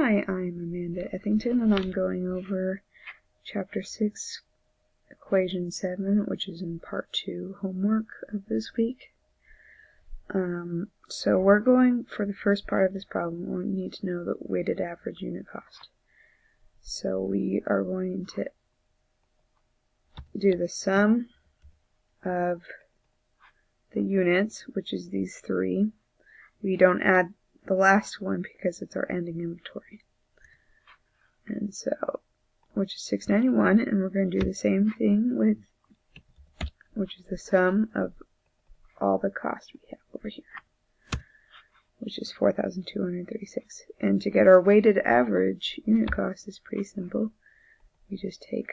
Hi, I'm Amanda Ethington, and I'm going over Chapter 6, Equation 7, which is in Part 2 homework of this week. So we're going, for the first part of this problem, we need to know the weighted average unit cost. So we are going to do the sum of the units, which is these three. We don't add the last one because it's our ending inventory. And so, which is 691, and we're going to do the same thing with, which is the sum of all the cost we have over here, which is 4,236. And to get our weighted average unit cost is pretty simple. We just take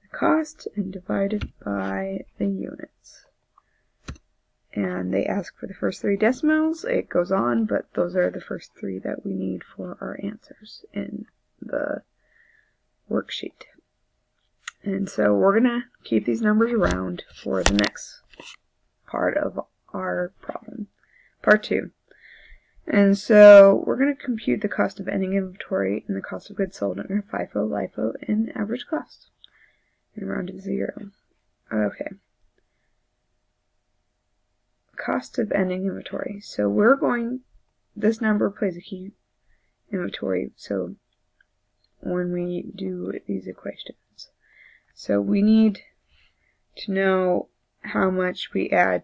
the cost and divide it by the units. And they ask for the first three decimals. It goes on, but those are the first three that we need for our answers in the worksheet. And so we're going to keep these numbers around for the next part of our problem, part 2. And so we're going to compute the cost of ending inventory and the cost of goods sold under FIFO, LIFO, and average cost, and round to 0. Okay. Cost of ending inventory. So we're going, this number plays a key inventory, so when we do these equations. So we need to know how much we add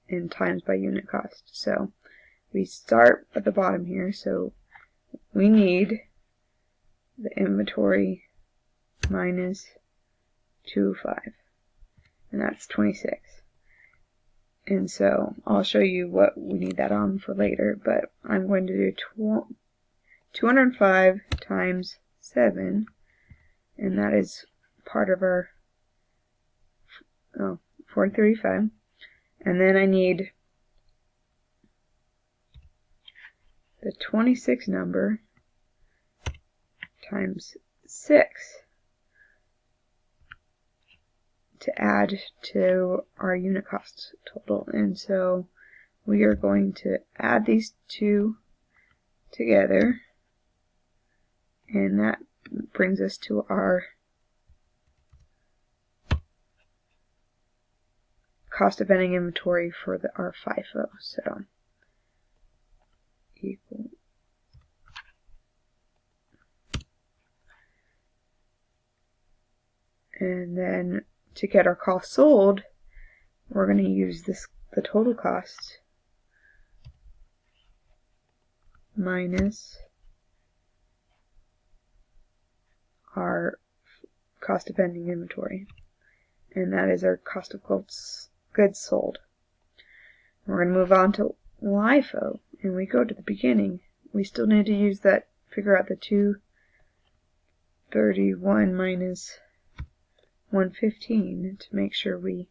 in times by unit cost. So we start at the bottom here, so we need the inventory minus 205, and that's 26. And so I'll show you what we need that on for later, but I'm going to do 205 times 7, and that is part of our 435. And then I need the 26 number times 6 to add to our unit cost total. And so we are going to add these two together, and that brings us to our cost of ending inventory for our FIFO. So equal and then to get our cost sold, we're going to use the total cost minus our cost of ending inventory, and that is our cost of goods sold. We're going to move on to LIFO, and we go to the beginning. We still need to use that, figure out the 231 minus 115 to make sure we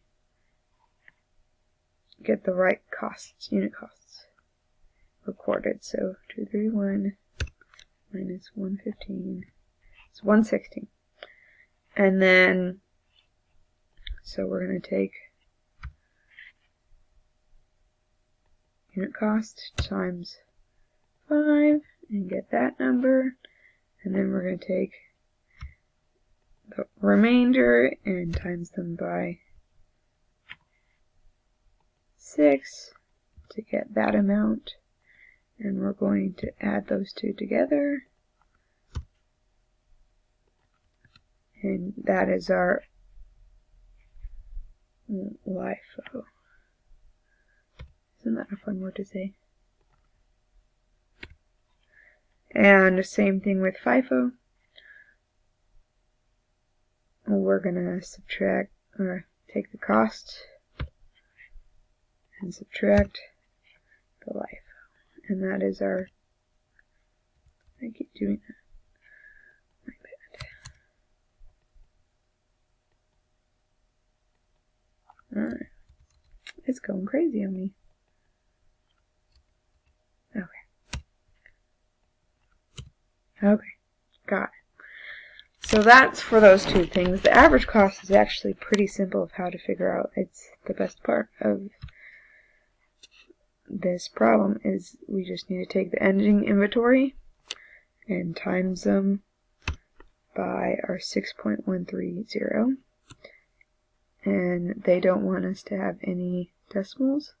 get the right costs, unit costs recorded. So 231 minus 115 is 116. And then, so we're going to take unit cost times 5 and get that number. And then we're going to take the remainder and times them by 6 to get that amount. And we're going to add those two together. And that is our LIFO. Isn't that a fun word to say? And the same thing with FIFO. We're going to subtract, or take the cost and subtract the LIFO. And that is our, I keep doing that. My bad. Alright. It's going crazy on me. Okay, got it. So that's for those two things. The average cost is actually pretty simple of how to figure out. It's the best part of this problem is we just need to take the ending inventory and times them by our 6.130. And they don't want us to have any decimals,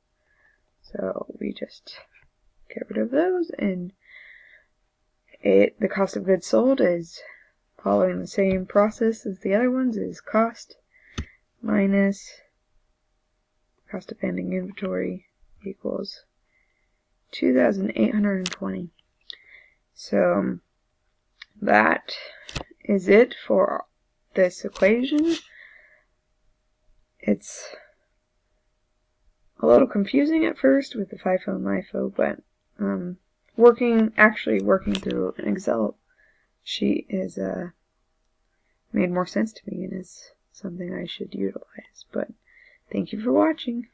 so we just get rid of those, and the cost of goods sold is following the same process as the other ones, is cost minus cost of ending inventory equals 2,820. So that is it for this equation. It's a little confusing at first with the FIFO and LIFO, but actually working through an Excel sheet is made more sense to me and is something I should utilize. But thank you for watching.